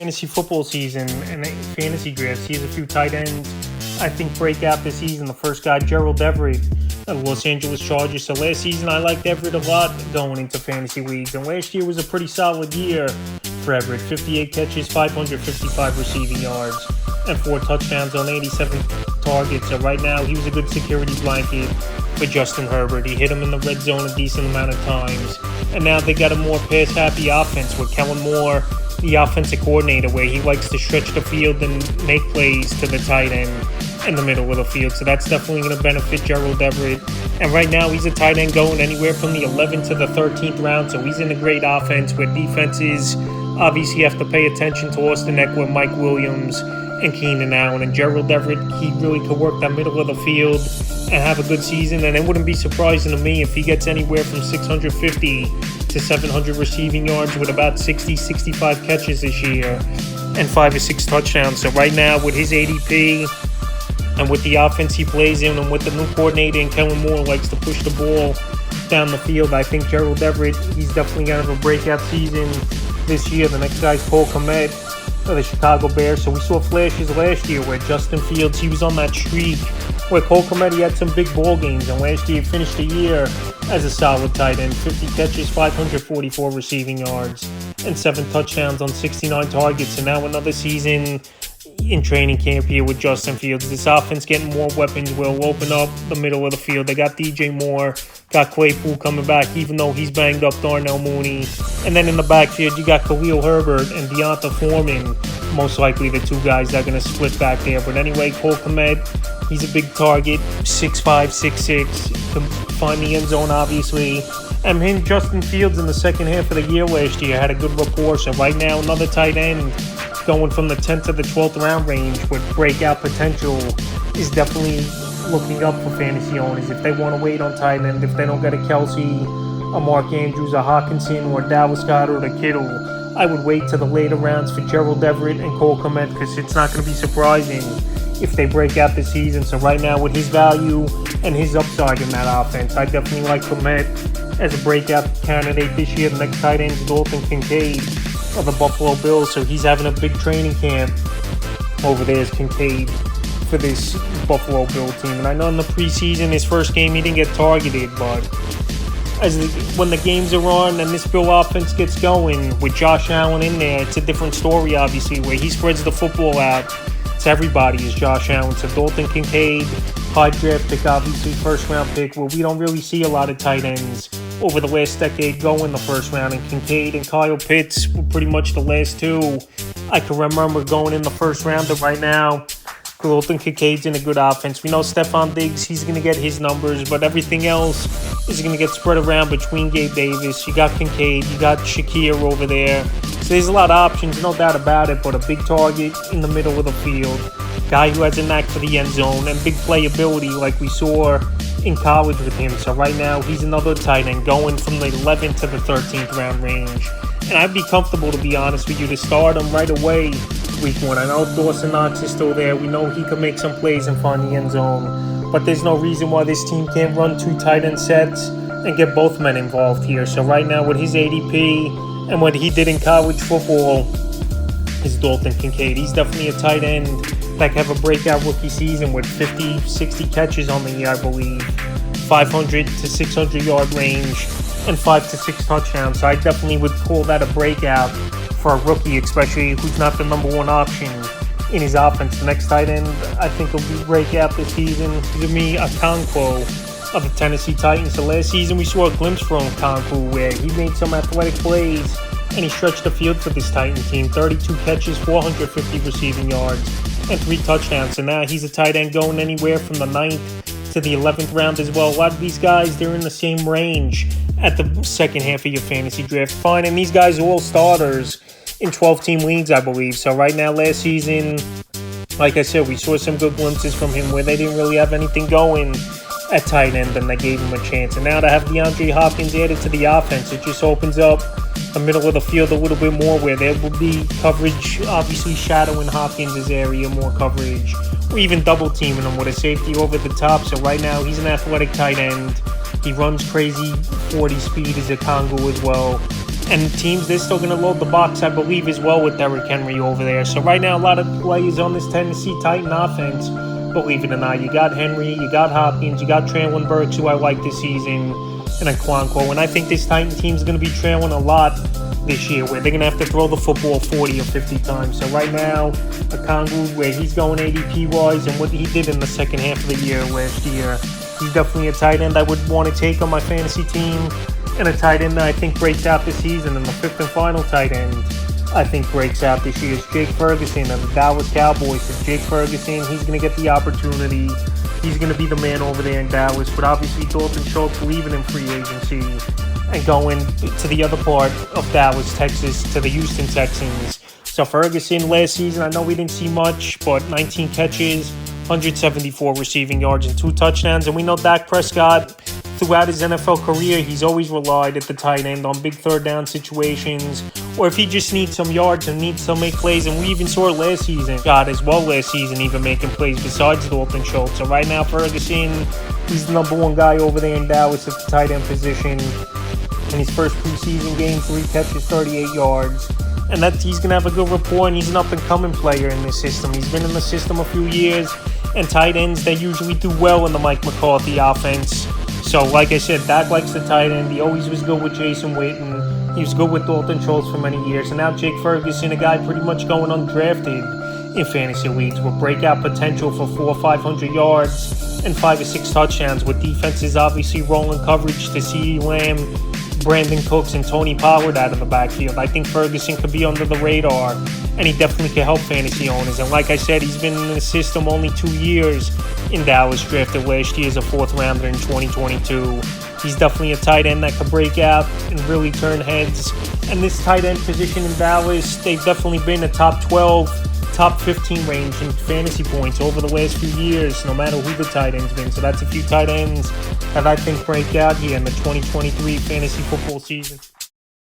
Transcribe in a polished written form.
Fantasy football season and fantasy drafts. He has a few tight ends. I think break out this season. The first guy, Gerald Everett, the Los Angeles Chargers. So last season, I liked Everett a lot going into fantasy leagues. And last year was a pretty solid year for Everett. 58 catches, 555 receiving yards, and 4 touchdowns on 87 targets. So right now, he was a good security blanket for Justin Herbert. He hit him in the red zone a decent amount of times. And now they got a more pass-happy offense with Kellen Moore, the offensive coordinator, where he likes to stretch the field and make plays to the tight end in the middle of the field. So that's definitely going to benefit Gerald Everett. And right now, he's a tight end going anywhere from the 11th to the 13th round. So he's in a great offense where defenses obviously have to pay attention to Austin Eckler, Mike Williams, and Keenan Allen. And Gerald Everett, he really could work that middle of the field and have a good season. And it wouldn't be surprising to me if he gets anywhere from 650 to 700 receiving yards with about 65 catches this year and 5 or 6 touchdowns. So right now, with his ADP and with the offense he plays in and with the new coordinator and Kellen Moore likes to push the ball down the field, I think Gerald Everett, he's definitely going to have a breakout season this year. The next guy's Cole Kmet of the Chicago Bears. So we saw flashes last year where Justin Fields, he was on that streak where Cole Kmet, he had some big ball games, and last year he finished the year as a solid tight end. 50 catches, 544 receiving yards, and 7 touchdowns on 69 targets. And now another season in training camp here with Justin Fields. This offense getting more weapons will open up the middle of the field. They got DJ Moore, got Claypool coming back, even though he's banged up, Darnell Mooney. And then in the backfield, you got Khalil Herbert and Deonta Foreman, most likely the two guys that are going to split back there. But anyway, Cole Kmet, he's a big target, 6'5", 6'6", can find the end zone, obviously. And him, Justin Fields, in the second half of the year last year, had a good rapport. So right now, another tight end going from the 10th to the 12th round range with breakout potential is definitely looking up for fantasy owners. If they want to wait on tight end, if they don't get a Kelsey, a Mark Andrews, a Hawkinson, or a Dallas Goedert, or a Kittle, I would wait to the later rounds for Gerald Everett and Cole Kmet, because it's not going to be surprising if they break out this season. So right now, with his value and his upside in that offense, I definitely like Kmet as a breakout candidate this year. The next tight end is Dalton Kincaid of the Buffalo Bills. So he's having a big training camp over there as Kincaid for this Buffalo Bill team. And I know in the preseason, his first game, he didn't get targeted, but when the games are on and this Bill offense gets going with Josh Allen in there, it's a different story, obviously, where he spreads the football out to everybody is Josh Allen. So Dalton Kincaid, high draft pick, obviously first round pick, where we don't really see a lot of tight ends over the last decade go in the first round. And Kincaid and Kyle Pitts were pretty much the last two I can remember going in the first round. But right now, Dalton Kincaid's in a good offense. We know Stephon Diggs, he's going to get his numbers, but everything else is going to get spread around between Gabe Davis. You got Kincaid, you got Shakir over there. So there's a lot of options, no doubt about it, but a big target in the middle of the field. Guy who has a knack for the end zone and big playability like we saw in college with him. So right now, he's another tight end going from the 11th to the 13th round range. And I'd be comfortable, to be honest with you, to start him right away week 1. I know Dawson Knox is still there. We know he can make some plays and find the end zone. But there's no reason why this team can't run 2 tight end sets and get both men involved here. So right now, with his ADP and what he did in college football, is Dalton Kincaid. He's definitely a tight end that can have a breakout rookie season with 50, 60 catches on the year, I believe, 500 to 600 yard range, and 5 to 6 touchdowns. So I definitely would call that a breakout for a rookie, especially who's not the number 1 option in his offense. The next tight end I think will be breakout this season to me, Okonkwo of the Tennessee Titans. So last season we saw a glimpse from Okonkwo where he made some athletic plays and he stretched the field for this Titan team. 32 catches, 450 receiving yards, and 3 touchdowns. So now he's a tight end going anywhere from the 9th to the 11th round as well. A lot of these guys, they're in the same range at the second half of your fantasy draft. Fine, and these guys are all starters in 12-team leagues, I believe. So right now, last season, like I said, we saw some good glimpses from him where they didn't really have anything going at tight end, and they gave him a chance. And now to have DeAndre Hopkins added to the offense, it just opens up the middle of the field a little bit more, where there will be coverage, obviously shadowing Hopkins' area, more coverage, or even double teaming him with a safety over the top. So right now, he's an athletic tight end. He runs crazy 40 speed as a Congo as well. And teams, they're still going to load the box, I believe, as well with Derrick Henry over there. So right now, a lot of players on this Tennessee Titan offense, believe it or not. You got Henry, you got Hopkins, you got Traylon Burks, who I like this season, and Okonkwo. And I think this Titan team's going to be trailing a lot this year, where they're going to have to throw the football 40 or 50 times. So right now, Okonkwo, where he's going ADP-wise and what he did in the second half of the year last year, he's definitely a tight end I would want to take on my fantasy team. And a tight end that I think breaks out this season, and the fifth and final tight end I think breaks out this year is Jake Ferguson of the Dallas Cowboys. So Jake Ferguson, he's going to get the opportunity. He's going to be the man over there in Dallas. But obviously Dalton Schultz leaving in free agency and going to the other part of Dallas, Texas, to the Houston Texans. So Ferguson last season, I know we didn't see much, but 19 catches, 174 receiving yards, and 2 touchdowns. And we know Dak Prescott, throughout his NFL career, he's always relied at the tight end on big third down situations, or if he just needs some yards and needs to make plays. And we even saw it last season. God, as well last season, even making plays besides Dalton Schultz. So right now, Ferguson, he's the number one guy over there in Dallas at the tight end position. In his first preseason game, 3 catches, 38 yards. And he's going to have a good rapport, and he's an up-and-coming player in this system. He's been in the system a few years, and tight ends, they usually do well in the Mike McCarthy offense. So, like I said, Dak likes the tight end. He always was good with Jason Witten. He was good with Dalton Schultz for many years. And now Jake Ferguson, a guy pretty much going undrafted in fantasy leagues with breakout potential for 400 or 500 yards and 5 or 6 touchdowns, with defenses obviously rolling coverage to CeeDee Lamb, Brandon Cooks, and Tony Pollard out of the backfield. I think Ferguson could be under the radar, and he definitely can help fantasy owners. And like I said, he's been in the system only 2 years in Dallas, drafted last year as a 4th rounder in 2022. He's definitely a tight end that could break out and really turn heads. And this tight end position in Dallas, they've definitely been a top 12, top 15 range in fantasy points over the last few years, no matter who the tight end's been. So that's a few tight ends that I think break out here in the 2023 fantasy football season.